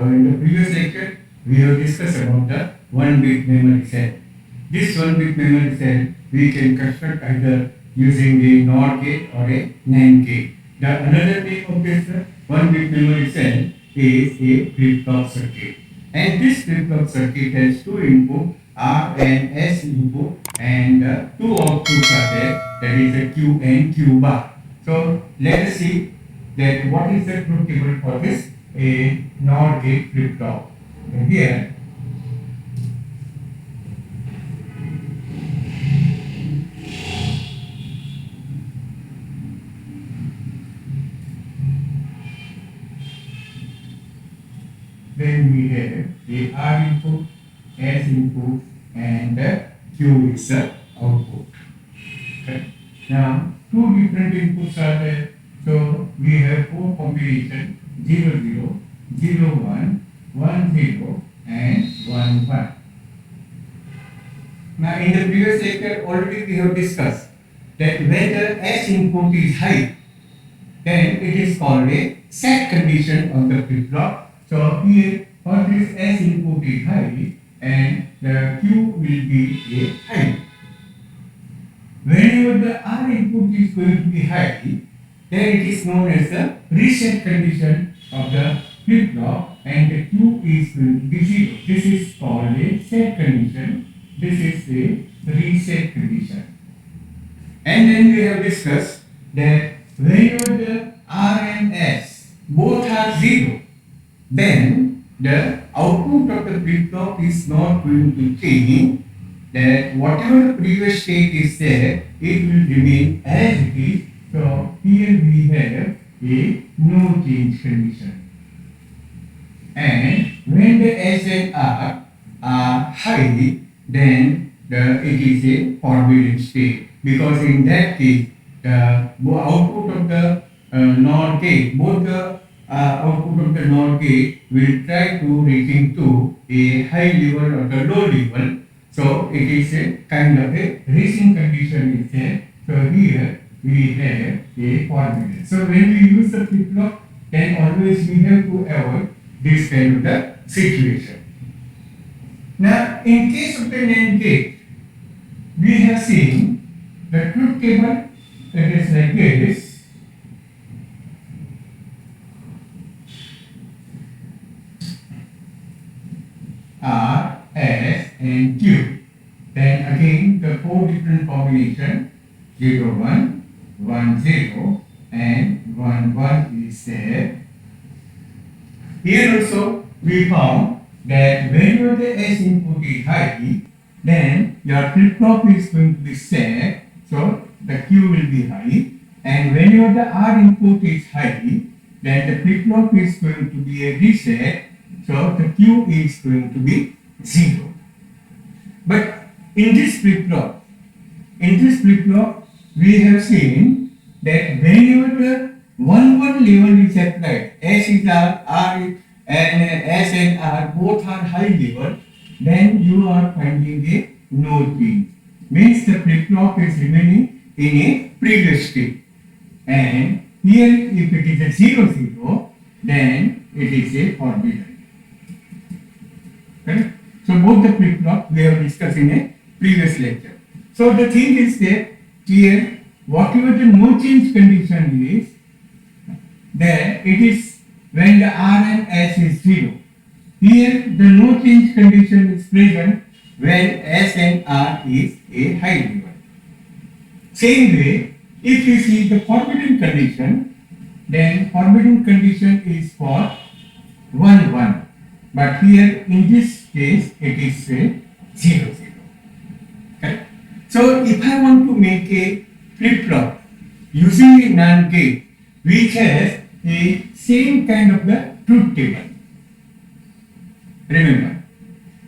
in the previous lecture, we have discussed about the 1-bit memory cell. This 1-bit memory cell we can construct either using a NOR gate or a NAND gate. The another name of this 1-bit memory cell is a flip-flop circuit. And this flip-flop circuit has two input, R and S input, and two outputs are there, that is a Q and Q bar. So let us see that what is the truth table for this a NOR gate flip-flop. Here then we have the R input, S input, and Q is the output. Okay. Now, two different inputs are there. So, we have four combinations 0, 0, 0, 1, 1, 0, and 1, 1. Now, in the previous lecture, already we have discussed that when the S input is high, then it is called a set condition of the flip-flop. So here, for this S input is high and the Q will be a high. Whenever the R input is going to be high, then it is known as the reset condition of the flip-flop and the Q is going to be 0. This is called a set condition. This is a reset condition. And then we have discussed that whenever the R and S both are 0, then the output of the flip-flop is not going to change. That whatever the previous state is there, it will remain as it is. So here we have a no change condition. And when the S and R are high, then it is a forbidden state, because in that case the output of the NOR gate, both the output of the NOR gate will try to reaching to a high level or the low level. So it is a kind of a racing condition is there. So here we have a forbidden. So when we use the flip-flop, then always we have to avoid this kind of the situation. Now in case of the NAND gate, we have seen the truth table that is like this. R, S and Q. Then again the four different combinations 0, 1, 1, 0 and 1, 1 is there. Here also we found that whenever the S input is high, then your flip-flop is going to be set, so the Q will be high, and whenever the R input is high, then the flip-flop is going to be a reset, so the Q is going to be 0. But in this flip-flop, we have seen that whenever the 1, 1 level is applied, S is R is, and S and R both are high level, then you are finding a no change. Means the flip-flop is remaining in a previous state. And here if it is a 0, 0, then it is a forbidden. Okay? So both the flip-flop we have discussed in a previous lecture. So the thing is that here whatever the no change condition is, then it is when the R and S is 0. Here the no change condition is present when S and R is a high level. Same way, if you see the forbidden condition, then forbidden condition is for 1, 1. But here in this case it is 0, 0. Okay? So if I want to make a flip-flop using a NAND gate which has a same kind of the truth table. Remember,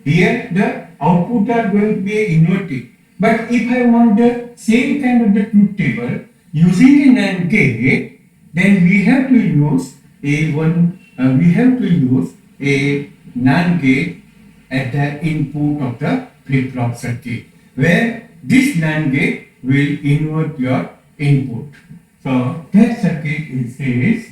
here the output are going to be inverted. But if I want the same kind of the truth table using a NAND gate, then we have to use a NAND gate at the input of the flip-flop circuit, where this NAND gate will invert your input. So that circuit is this.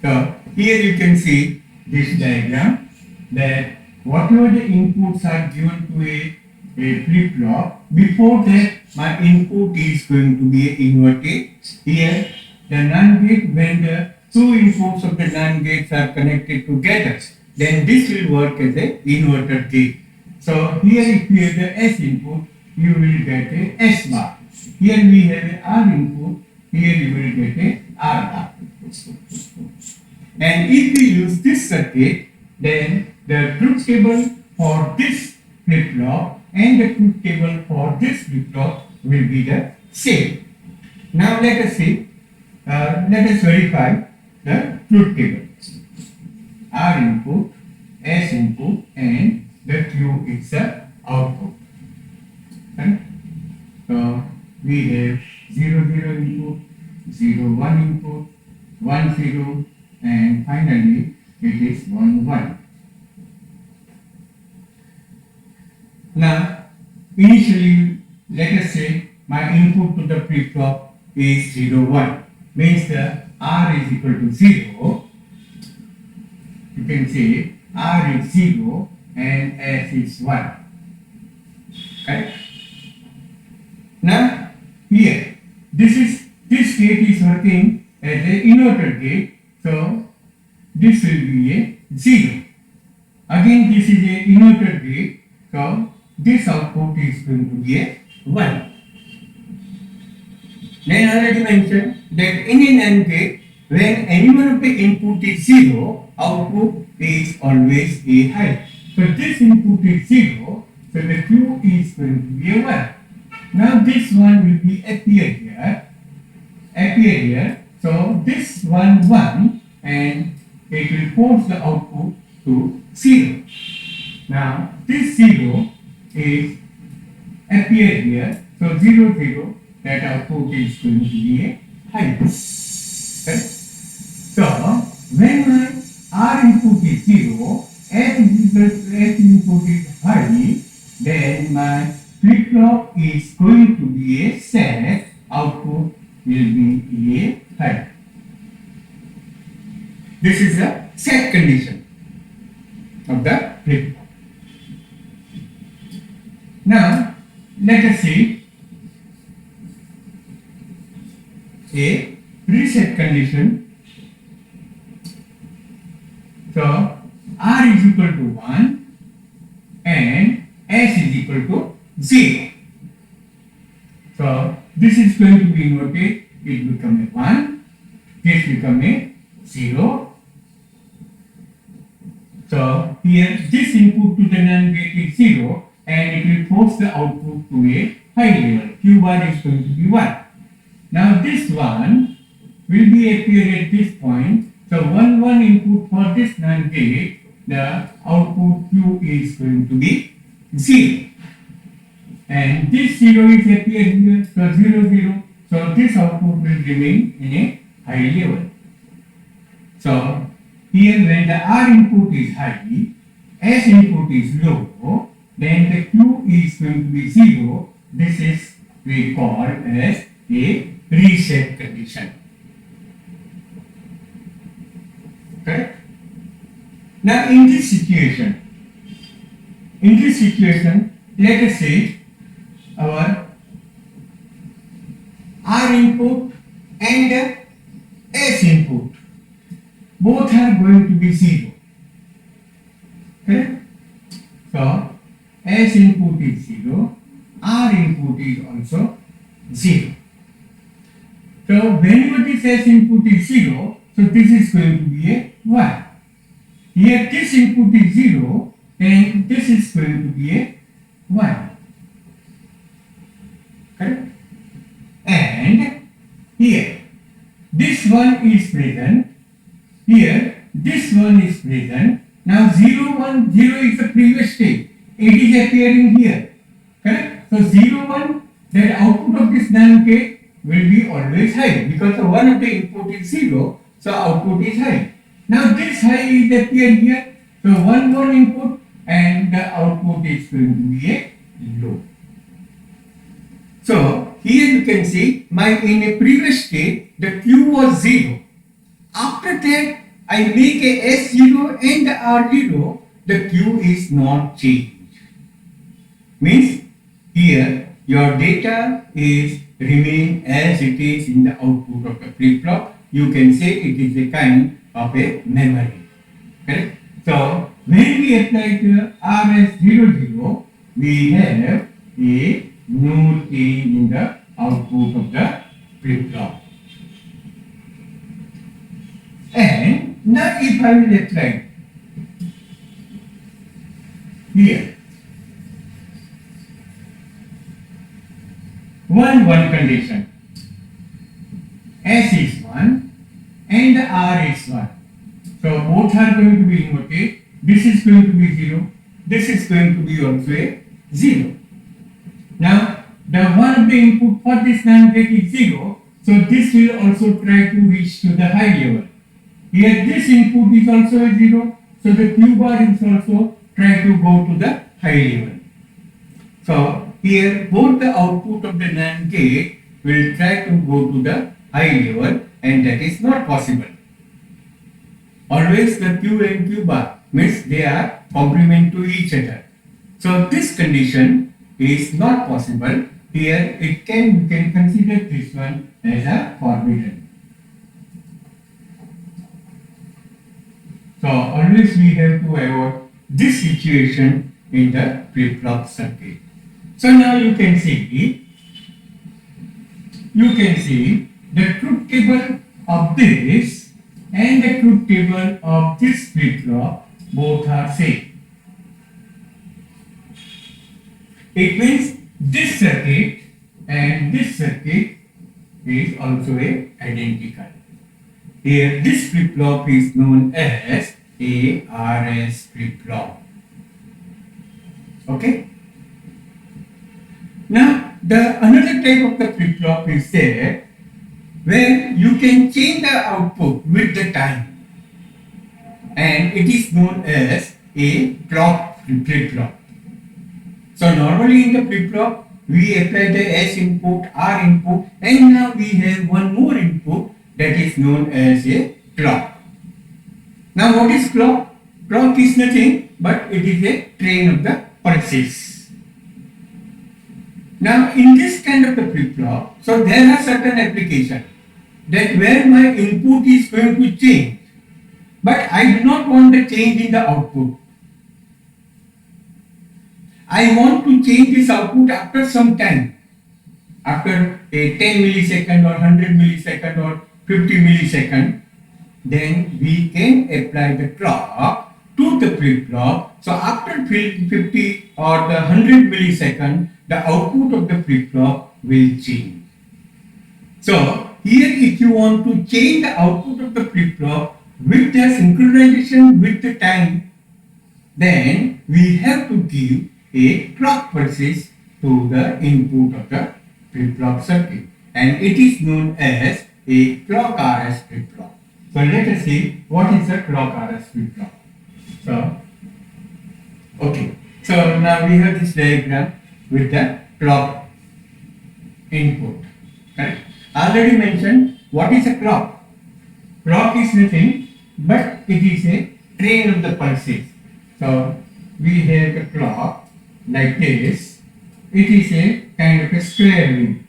So here you can see this diagram that whatever the inputs are given to a flip-flop, before that my input is going to be inverted. Here the NAND gate, when the two inputs of the NAND gates are connected together, then this will work as a inverter gate. So here if you have the S input, you will get a S bar. Here we have a R input, here you will get a R bar. And if we use this circuit, then the truth table for this flip-flop and the truth table for this flip-flop will be the same. Now let us see, let us verify the truth table. R input, S input, and the Q is the output. Right? So we have 0 0 input, 0 1 input, 1 0, and finally it is 1 1. Now initially let us say my input to the flip-flop is 0 1, means the R is equal to 0. You can say R is 0 and S is 1. Correct? Now here this gate is working as an inverter gate, so this will be a 0. Again this is a inverter gate, so this output is going to be a 1. Then I already mentioned that in an AND gate, when any one of the input is 0, output is always a high. So this input is 0, so the Q is going to be a 1. Now this one will be appear here. So this 1 1, and it will force the output to 0. Now this 0 is appear here, so 0 0, that output is going to be a high. Okay? So when my R input is 0, S input is high, then my flip-flop is going to be a set, output will be a high. This is the set condition of the flip-flop. Now let us see a reset condition. So R is equal to 1 and S is equal to 0. So this is going to be inverted, it become a 1, this become a 0. So here this input to the NAND gate is 0 and it will force the output to a high level. Q bar is going to be 1. Now this one will be appear at this point. So 1 1 input for this NAND gate, the output Q is going to be 0. And this 0 is appear here, so 0 0. So this output will remain in a high level. So here when the R input is high, S input is low, then the Q is going to be 0. This is we call as a reset condition. Correct? Now in this situation, let us say our R input and S input both are going to be 0. Correct? So S input is 0, R input is also 0. So whenever this S input is 0, so this is going to be a 1. Here this input is 0 and this is going to be a 1. Correct? And here this one is present, here this one is present. Now 0 1 0 is the previous state, it is appearing here. Correct? So 0 1, the output of this NAND gate will be always high because the one of the input is 0, so output is high. Now this high is appear here, so 1 1 input and the output is going to be a low. So here you can see my in a previous state the Q was 0. After that I make a S0 and R0, the Q is not changed. Means here your data is remain as it is in the output of the flip-flop. You can say it is a kind of a memory. Correct? So when we apply the RS00, we have a no change in the output of the flip-flop. And now if I will apply here one condition, S is 1 and R is 1. So both are going to be inverted. This is going to be 0. This is going to be also a 0. Now the one of the input for this NAND gate is 0. So this will also try to reach to the high level. Here this input is also a 0. So the Q bar is also try to go to the high level. So here both the output of the NAND gate will try to go to the high level, and that is not possible. Always the Q and Q bar means they are complement to each other. So this condition is not possible. Here you can consider this one as a forbidden. So always we have to avoid this situation in the flip-flop circuit. So now you can see the truth table of this and the truth table of this flip-flop both are same. It means this circuit and this circuit is also identical. Here this flip-flop is known as a RS flip-flop. Okay. Now the another type of the flip-flop is there where you can change the output with the time, and it is known as a clock flip-flop. So normally in the flip-flop we apply the S input, R input, and now we have one more input that is known as a clock. Now what is clock? Clock is nothing but it is a train of the pulses. Now in this kind of the flip-flop, so there are certain applications that where my input is going to change, but I do not want the change in the output. I want to change this output after some time, after a 10 millisecond or 100 millisecond or 50 millisecond, then we can apply the clock to the flip-flop. So after 50 or the 100 millisecond, the output of the flip-flop will change. So here if you want to change the output of the flip-flop with the synchronization with the time, then we have to give a clock pulses to the input of the flip-flop circuit, and it is known as a clock RS flip-flop. So let us see what is a clock RS flip-flop. So okay, so now we have this diagram with the clock input. Correct? I already mentioned what is a clock. Clock is nothing but it is a train of the pulses. So we have a clock like this. It is a kind of a square wave.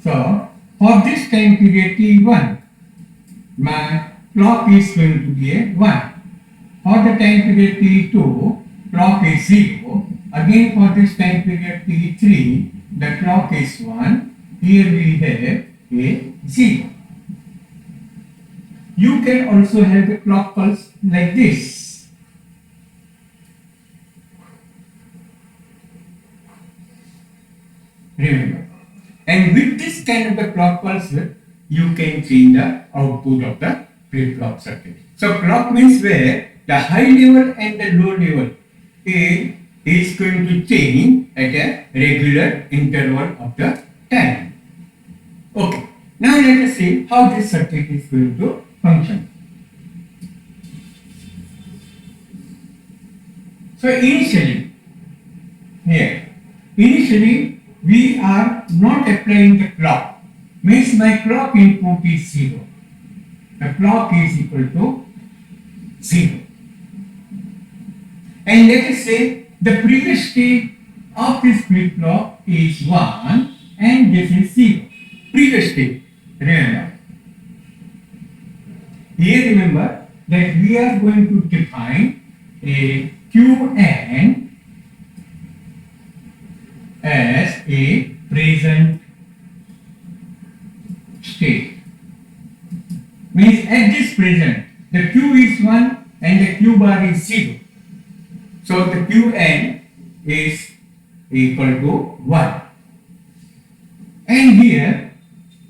So for this time period T1, my clock is going to be a 1. For the time period T2, clock is 0. Again for this time period T3, the clock is 1. Here we have a 0. You can also have a clock pulse like this. Remember. And with this kind of the clock pulse, you can change the output of the flip-flop circuit. So clock means where the high level and the low level is going to change at a regular interval of the time. Okay. Now let us see how this circuit is going to function. So initially we are not applying the clock. Means my clock input is 0. the clock is equal to 0. And let us say the previous state of this flip-flop is 1 and this is 0. Previous state, remember. Here remember that we are going to define a Qn as a present state. Means at this present, the Q is 1 and the Q bar is 0. So the Qn is equal to 1. And here,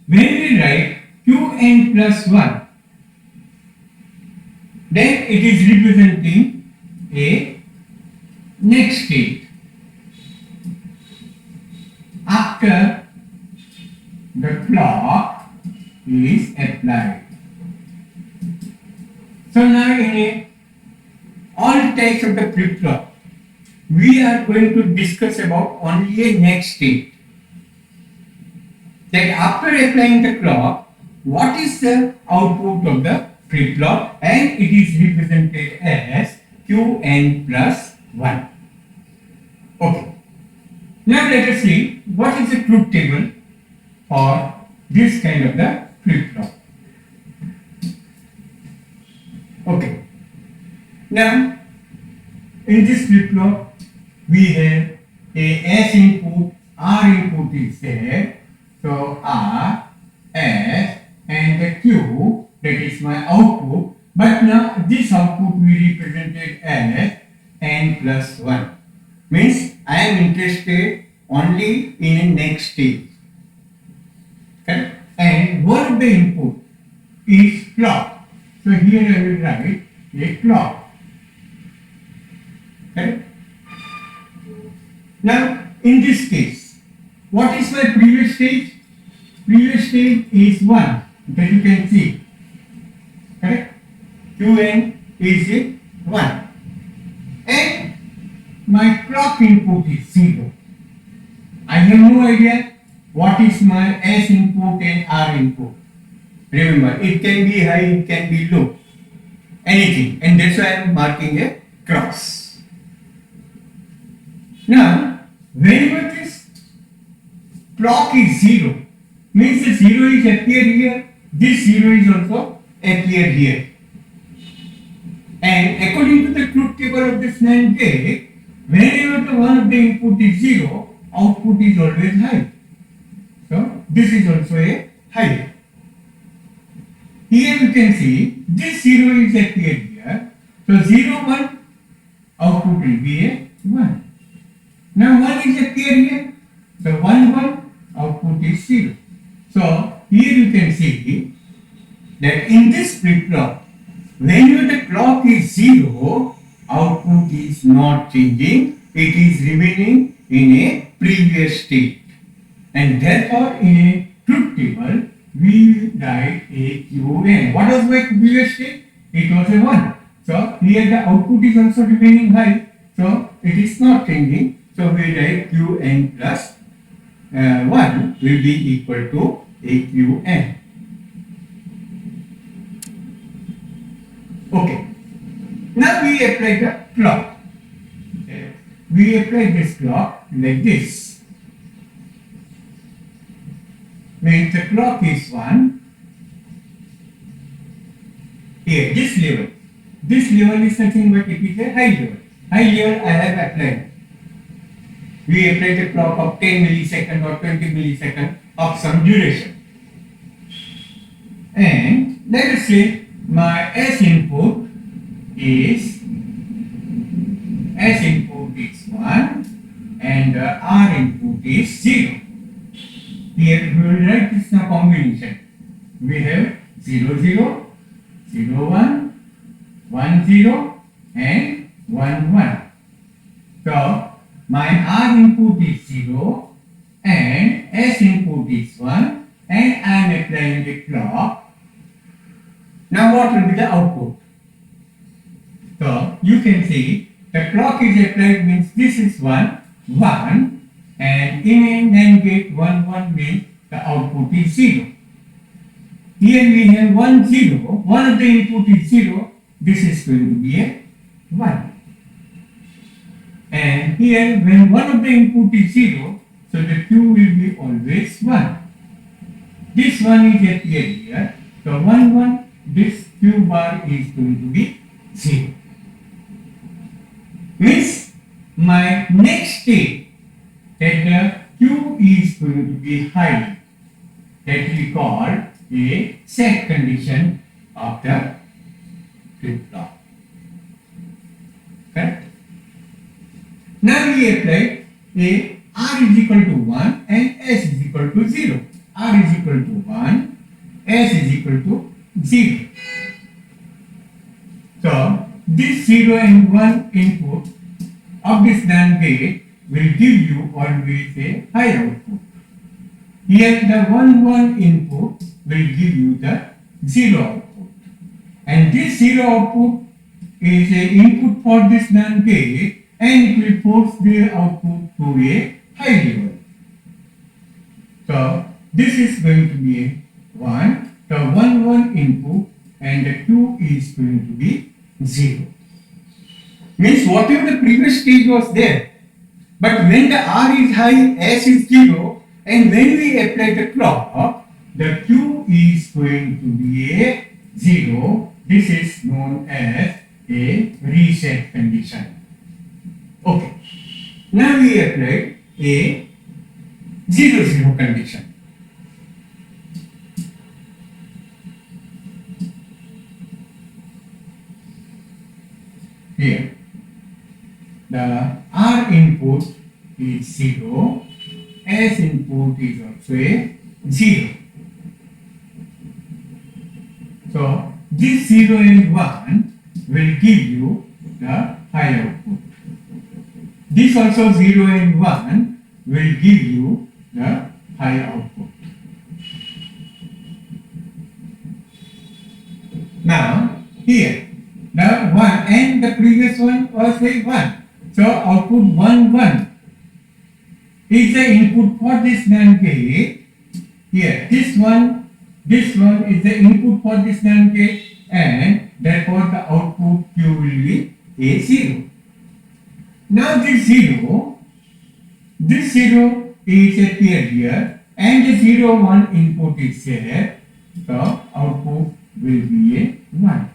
when we write Qn plus 1, then it is representing a next state after the clock is applied. So now in all types of the flip-flop, we are going to discuss about only a next state. That after applying the clock, what is the output of the flip-flop, and it is represented as Qn plus 1. Okay. Now let us see what is the truth table for this kind of the flip-flop. Okay. Now, in this flip-flop, we have a S input, R input is there. So R, S, and the Q, that is my output. But now this output we represented as N plus 1. Means I am interested only in a next stage. Correct? And one of the input is clock. So here I will write a clock. Correct? Now in this case, what is my previous stage? Previous stage is 1, that you can see. Correct? Qn is 1. And my clock input is 0. I have no idea what is my S input and R input. Remember, it can be high, it can be low. Anything. And that's why I am marking a cross. Now, whenever this clock is 0, means the 0 is appear here, this 0 is also appear here. And according to the truth table of this NAND gate, whenever the one of the input is 0, output is always high. So this is also a high. Here you can see this 0 is appeared here. So 0, 1, output will be a 1. Now 1 is appeared here. So 1, 1, output is 0. So here you can see that in this flip-flop, whenever the clock is 0, output is not changing, it is remaining in a previous state. And therefore in a truth table, we write a Qn. What was my previous state? It was a 1. So here the output is also remaining high. So it is not changing. So we write Qn plus 1 will be equal to a Qn. Okay. Now we apply the clock. We apply this clock like this. Means the clock is 1. Here, this level. This level is nothing but it is a high level. High level I have applied. We apply the clock of 10 millisecond or 20 millisecond of some duration. And let us say my S input is 1 and R input is 0. Here we will write this in a combination. We have 0, 0, 0, 1, 1, 0 and 1, 1. So my R input is 0 and S input is 1 and I am applying the clock. Now what will be the output? So you can see the clock is applied means this is 1, 1 and in a NAND gate 1, 1 means the output is 0. Here here we have 1 0, one of the input is 0, this is going to be a 1. And here when one of the input is 0, so the Q will be always 1. This one is appeared here, so 1 1, this Q bar is going to be 0. Means my next state that the Q is going to be high, that we call a set condition of the flip-flop. Correct? Now we apply a R is equal to 1 and S is equal to 0. R is equal to 1, S is equal to 0. So this 0 and 1 input of this NAND gate will give you always a high output. Here the 1 1 input will give you the 0 output. And this 0 output is a input for this NAND gate and it will force the output to a high level. So this is going to be a 1, the 1 1 input and the Q is going to be 0. Means whatever the previous stage was there, but when the R is high, S is 0, and when we apply the clock, the Q is going to be a 0. This is known as a reset condition. Okay. Now we apply a 0 0 condition. Here the R input is 0, S input is also a 0. So this 0 and 1 will give you the high output. This also 0 and 1 will give you the high output. Now here the 1 and the previous one was a 1. So output 1 1 is the input for this NAND gate. Here this one is the input for this NAND gate and therefore the output Q will be a 0. Now this 0 is appeared here and the 0 1 input is there. So output will be a 1.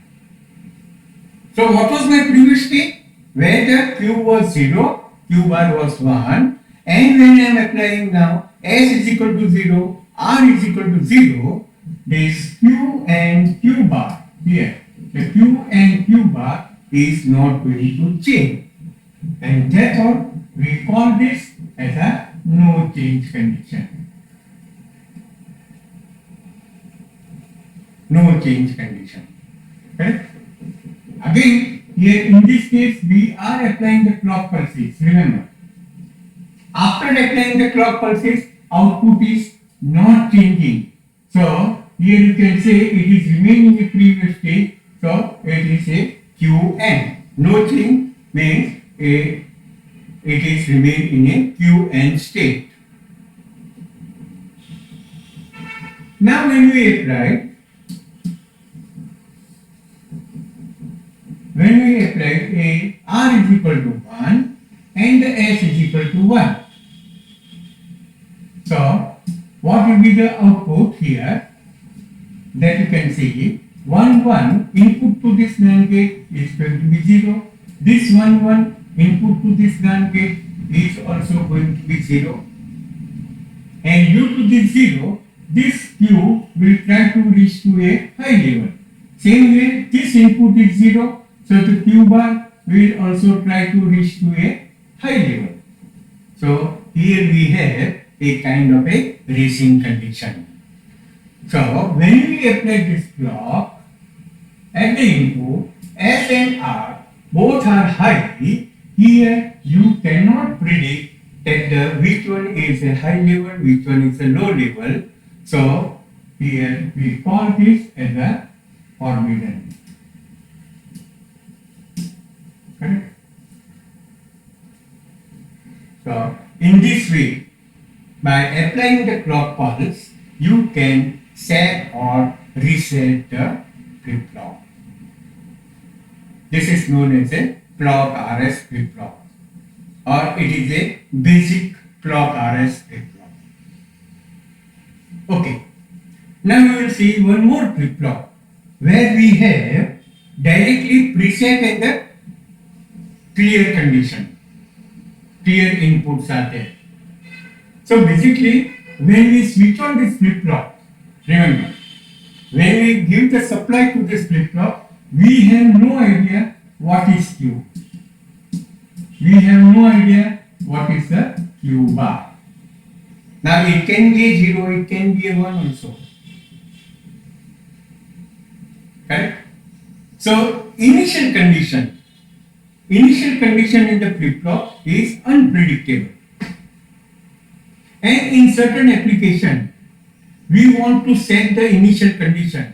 So what was my previous state? Where the Q was 0, Q bar was 1, and when I am applying now S is equal to 0, R is equal to 0, this Q and Q bar here, the Q and Q bar is not going to change, and therefore we call this as a no change condition. No change condition. Correct? Again, here in this case we are applying the clock pulses. Remember, after applying the clock pulses, output is not changing. So here you can say it is remaining in previous state. So it is a QN. No change means it is remain in a QN state. Now when we apply a R is equal to 1 and the S is equal to 1. So what will be the output here? That you can see 1 1 input to this NAND gate is going to be 0. This 1 1 input to this NAND gate is also going to be 0. And due to this 0, this Q will try to reach to a high level. Same way, this input is 0. So the Q bar will also try to reach to a high level. So here we have a kind of a racing condition. So when we apply this clock at the input S and R both are high, here you cannot predict that which one is a high level, which one is a low level. So here we call this as a forbidden. Correct? So in this way, by applying the clock pulse, you can set or reset the flip-flop. This is known as a clock RS flip-flop, or it is a basic clock RS flip-flop. Okay. Now we will see one more flip-flop where we have directly preset and the clear condition. Clear inputs are there. So basically, when we switch on this flip-flop, remember, when we give the supply to this flip-flop, we have no idea what is Q. We have no idea what is the Q bar. Now it can be a 0, it can be a 1 also. Correct? So initial condition in the flip-flop is unpredictable. And in certain application, we want to set the initial condition.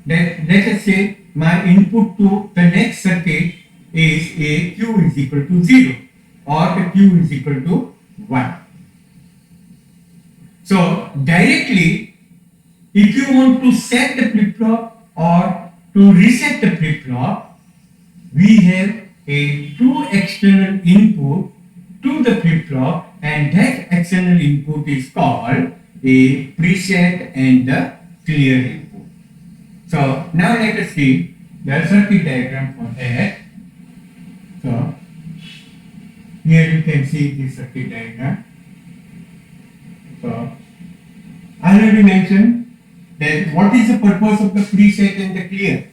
That let us say my input to the next circuit is a Q is equal to 0 or the Q is equal to 1. So directly, if you want to set the flip-flop or to reset the flip-flop, we have a two external input to the flip-flop, and that external input is called a preset and the clear input. So now let us see the circuit diagram for that. So here you can see the circuit diagram. So I already mentioned that what is the purpose of the preset and the clear?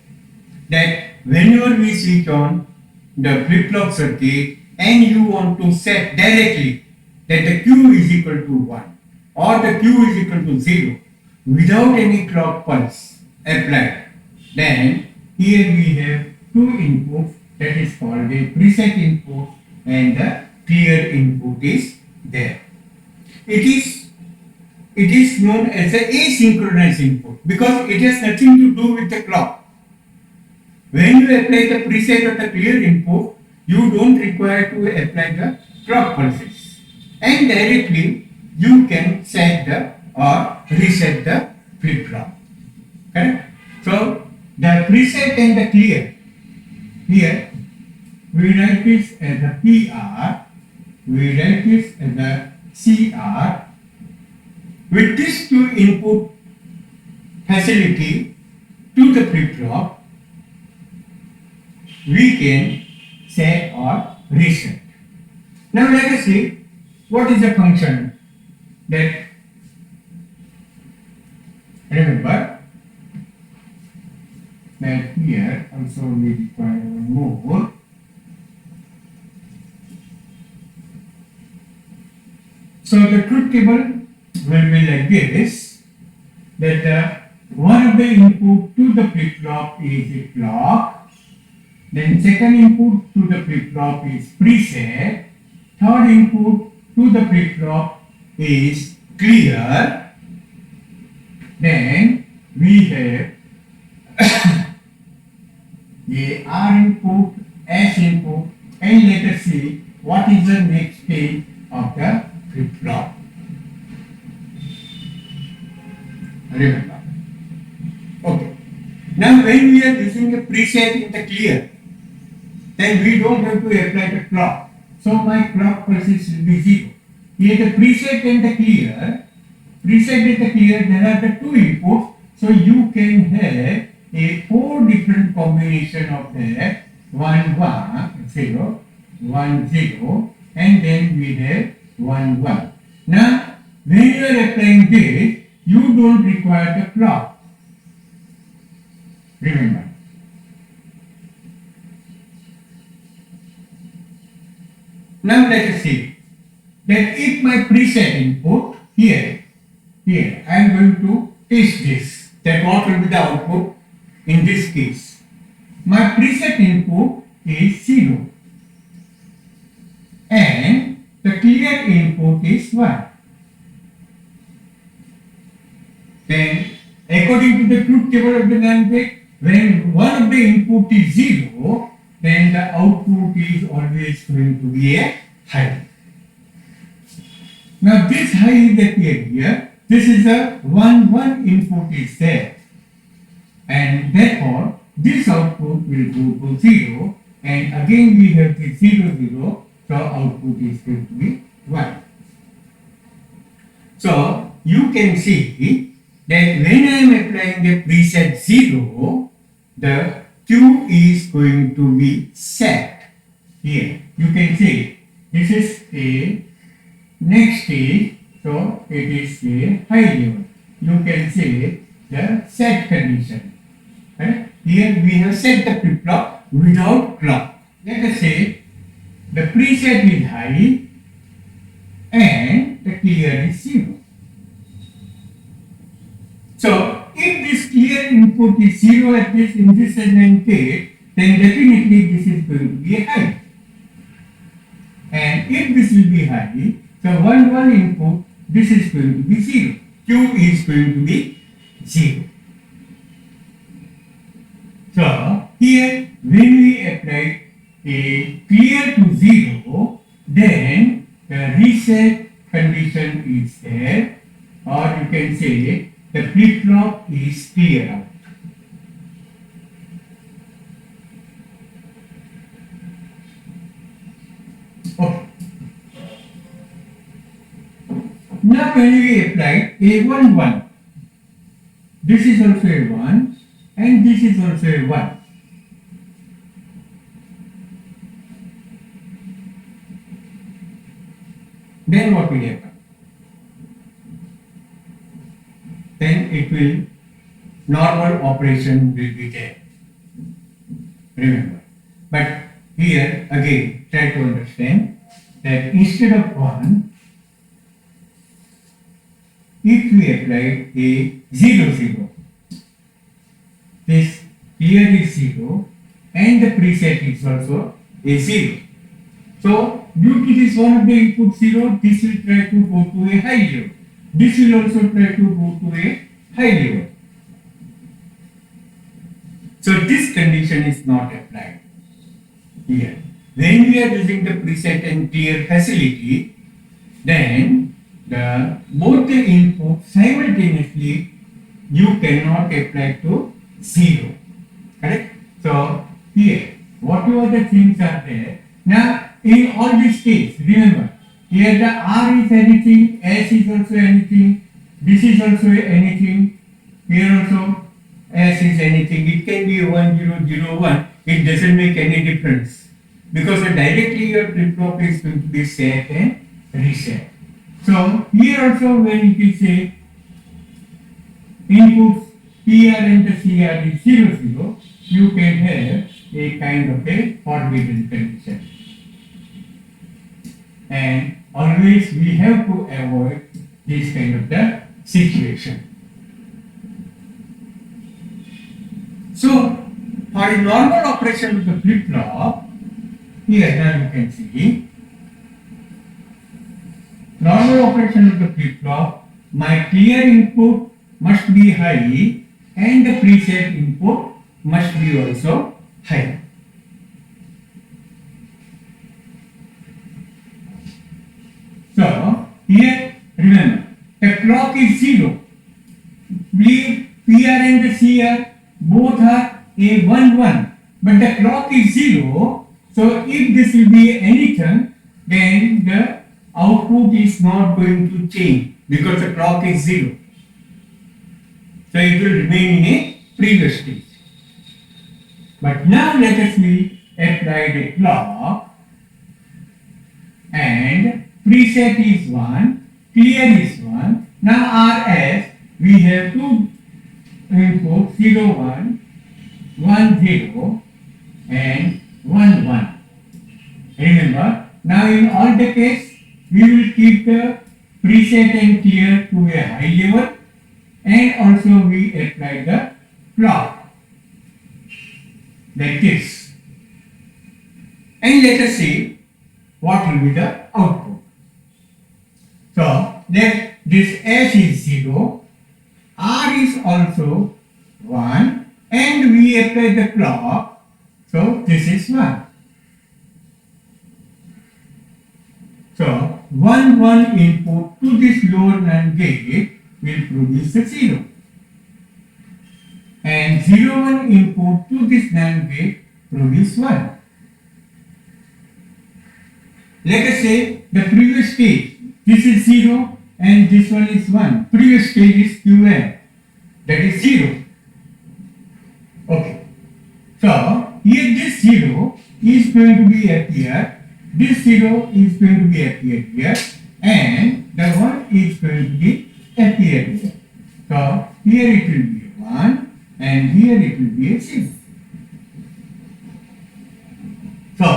That whenever we switch on the flip-flop circuit and you want to set directly that the Q is equal to 1 or the Q is equal to 0 without any clock pulse applied, then here we have two inputs, that is called a preset input and the clear input is there. It is known as a asynchronous input because it has nothing to do with the clock. When you apply the preset or the clear input, you don't require to apply the clock pulses, and directly you can set the or reset the flip-flop. Correct? So the preset and the clear, here we write this as a PR, we write this as a CR. With this two input facility to the flip-flop, we can set or reset. Now let us see what is the function that, remember that here also we require one more. So the truth table will be like this, that one of the input to the flip-flop is a clock, then second input to the flip-flop is preset, third input to the flip-flop is clear, then we have a R input, S input, and let us see what is the next stage of the flip-flop. Remember. Okay. Now when we are using a preset in the clear, then we don't have to apply the clock. So my clock pulses will be 0. Here the preset and the clear, there are the two inputs. So you can have a 4 different combination of the 1 1 0 1 0, and then we have 1 1. Now when you are applying this, you don't require the clock. Remember. Now let us see that if my preset input here I am going to test this, that what will be the output in this case. My preset input is 0 and the clear input is 1. Then according to the truth table of the NAND gate, when one of the input is 0, then the output is always going to be a high. Now this high is appeared here. This is a 1 1 input is there. and therefore this output will go to 0, and again we have the 0 0, so output is going to be 1. So you can see that when I am applying the preset 0, the Q is going to be set here. You can see this is a next stage, so it is a high level. You can say the set condition. Right? Here we have set the flip-flop without clock. Let us say the preset is high and the clear is 0. So if this clear input is 0 at this in this segment state, then definitely this is going to be high. And if this will be high, so 1 1 input, this is going to be 0. Q is going to be 0. So here when we apply a clear to 0, then the reset condition is there, or you can say the flip-flop is clear out. Okay. Now when we apply A1 1, this is also a 1 and this is also a 1. Then what will happen? Then it will, normal operation will be there. Remember. But here again try to understand that instead of 1, if we apply a 0 0, this here is 0 and the preset is also a 0. So due to this one of the input 0, this will try to go to a high level. This will also try to go to a high level. So this condition is not applied here. When we are using the preset and clear facility, then both the inputs simultaneously you cannot apply to 0. Correct? So here, whatever the things are there, now in all these cases, remember, here the R is anything, S is also anything, this is also anything, here also S is anything, it can be 1 0 0 1, it doesn't make any difference, because directly your flip-flop is going to be set and reset. So here also when it is a inputs PR and the CR is 0 0, you can have a kind of a forbidden condition. And always we have to avoid this kind of the situation. So for a normal operation of the flip-flop, here now you can see normal operation of the flip-flop, my clear input must be high and the preset input must be also high. So here remember, the clock is 0. PR and the CR both are a 1 1, but the clock is 0. So if this will be anything, then the output is not going to change because the clock is 0. So it will remain in a previous state. But now let us apply the clock, and preset is 1, clear is 1. Now RS, we have two inputs 0 1, 1 0 and 1 1. Remember, now in all the case, we will keep the preset and clear to a high level, and also we apply the clock like this. And let us see what will be the output. So let this S is 0, R is also 1, and we apply the clock, so this is 1. So 1 1 input to this lower NAND gate will produce a 0. and 0 1 input to this NAND gate produce 1. Let us say the previous stage, this is 0 and this one is 1. Previous stage is Qn, that is 0. Okay. So here this 0 is going to be appear, this 0 is going to be appear here, and the 1 is going to be appear here. So here it will be 1 and here it will be a 0. So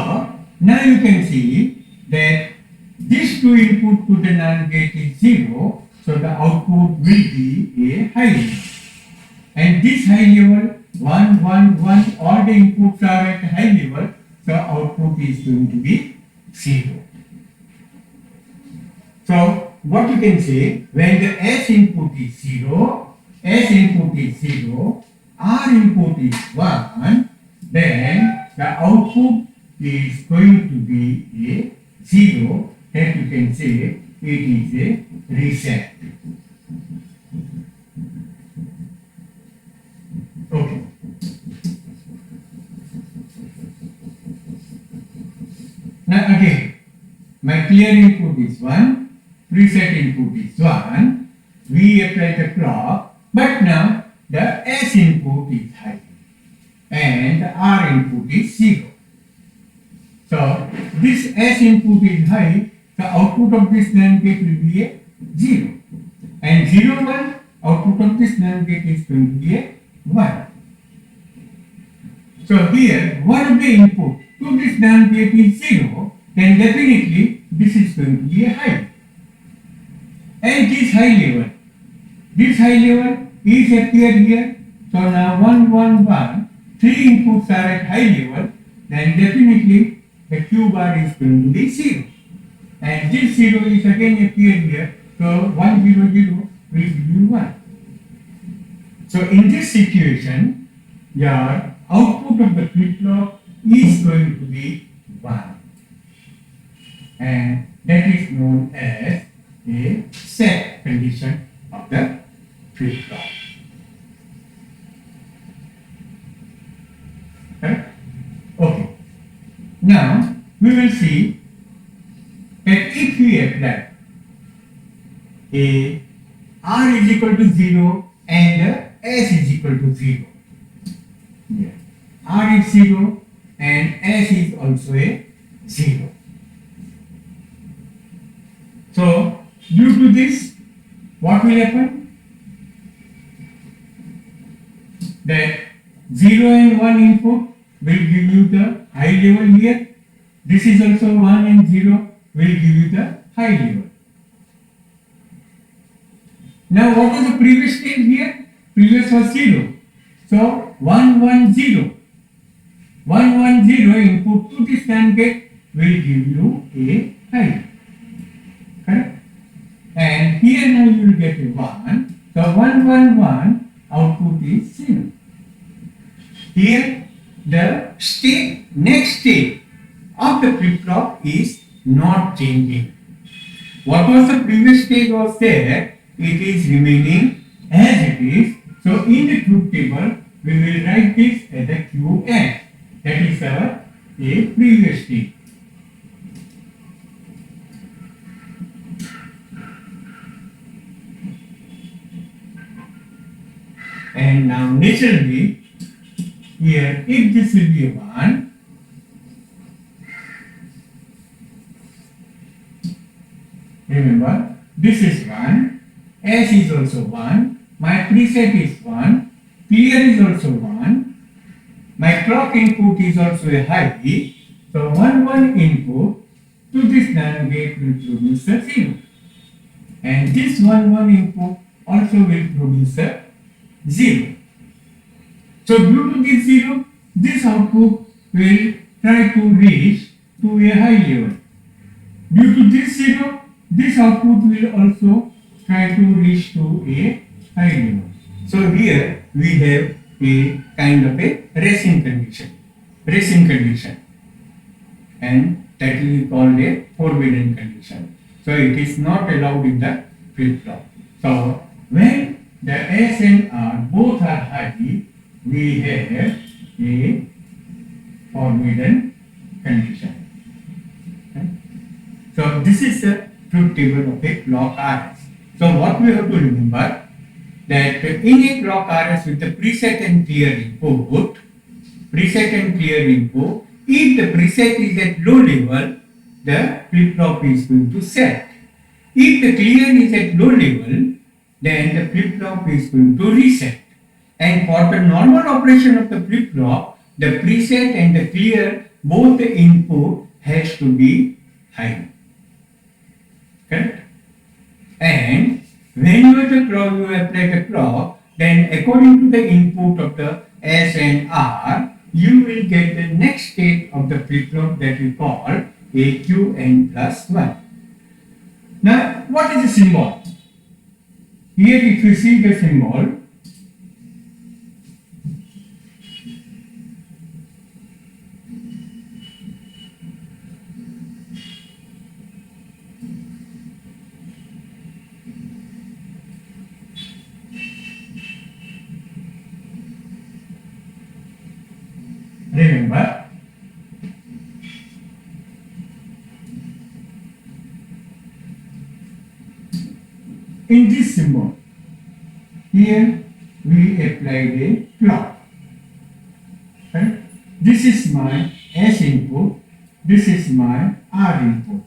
now you can see that this 2 input to the NAND gate is 0, so the output will be a high level. And this high level 1, 1, 1, all the inputs are at high level, so output is going to be 0. So what you can say, when the S input is 0, S input is 0, R input is 1, then the output is going to be a 0, that you can say it is a reset. Okay. Now again, my clear input is 1, preset input is 1, we apply the clock, but now the S input is high and the R input is 0. So this S input is high, the output of this NAND gate will be a 0. And 0, 1, output of this NAND gate is going to be a 1. So here, one of the input to this NAND gate is 0, then definitely this is going to be a high. And this high level is appear here. So now 1, 1, 1, 3 inputs are at high level, then definitely the Q bar is going to be 0. And this 0 is again appear here, so 1, 0, 0 will give you 1. So in this situation, your output of the flip-flop is going to be 1. And that is known as a set condition of the flip-flop. Correct? Okay. Now, we will see that if we apply a R is equal to 0 and S is equal to 0. Yeah. R is 0 and S is also a 0. So, due to this, what will happen? That 0 and 1 input will give you the high level here. This is also 1 and 0 will give you the high level. Now, what was the previous stage here? Previous was 0. So, 1, 1, 0. 1, 1, 0 input to this NAND gate will give you a high. Correct? And here now you will get a 1. So, 1, 1, 1 output is 0. Here the next state of the flip-flop is not changing. What was the previous stage was there, it is remaining as it is. So in the truth table, we will write this as a Qn. That is our a previous state. And now naturally, here if this will be a 1, remember this is 1, S is also 1, my preset is 1, clear is also 1, my clock input is also a high, so 1, 1 input to this NAND gate will produce a 0. And this 1, 1 input also will produce a 0. So due to this 0, this output will try to reach to a high level. Due to this 0, this output will also try to reach to a high level. So here we have a kind of a racing condition, and that is called a forbidden condition. So it is not allowed in the flip-flop. So when the S and R both are high, we have a forbidden condition. Okay? So this is the truth table of a clock RS. So what we have to remember, that in a clock RS with the preset and clear input, if the preset is at low level, the flip-flop is going to set. If the clear is at low level, then the flip-flop is going to reset. And for the normal operation of the flip-flop, the preset and the clear, both the input has to be high. Correct? And whenever you apply the clock, then according to the input of the S and R, you will get the next state of the flip-flop that we call AQN plus 1. Now, what is the symbol? Here if you see the symbol, remember, in this symbol, here we applied a clock. Right? This is my S input, this is my R input.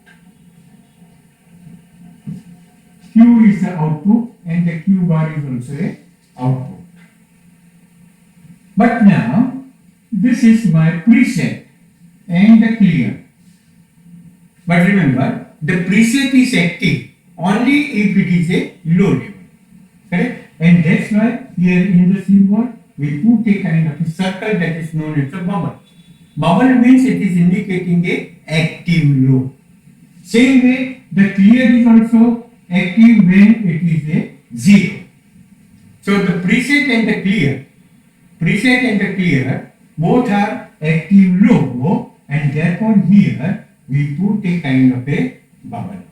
Q is the output and the Q bar is also a output. But now, this is my preset and the clear. But remember, the preset is active only if it is a low level. Correct? And that's why here in the symbol we put a kind of a circle that is known as a bubble. Bubble means it is indicating a active low. Same way the clear is also active when it is a 0. So the preset and the clear both are active low, and therefore here we put a kind of a bubble.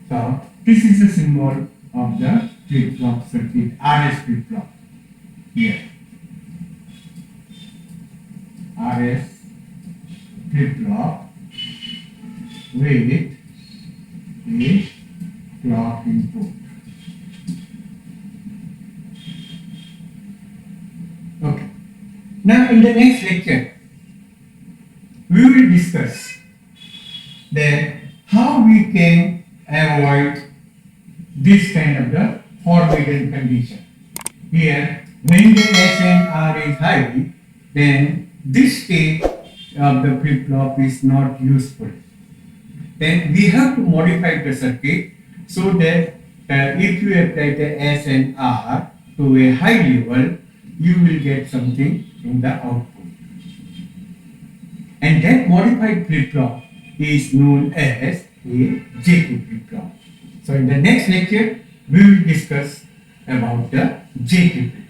So this is the symbol of the flip-flop circuit, RS flip-flop. Here, RS flip-flop with a clock input. Okay. Now in the next lecture, we will discuss that how we can avoid this kind of the forbidden condition. Here, when the S and R is high, then this state of the flip-flop is not useful. Then we have to modify the circuit so that if you apply the S and R to a high level, you will get something in the output. And that modified flip-flop is known as a J2 flip-flop. So in the next lecture, we will discuss about the J2 flip-flop.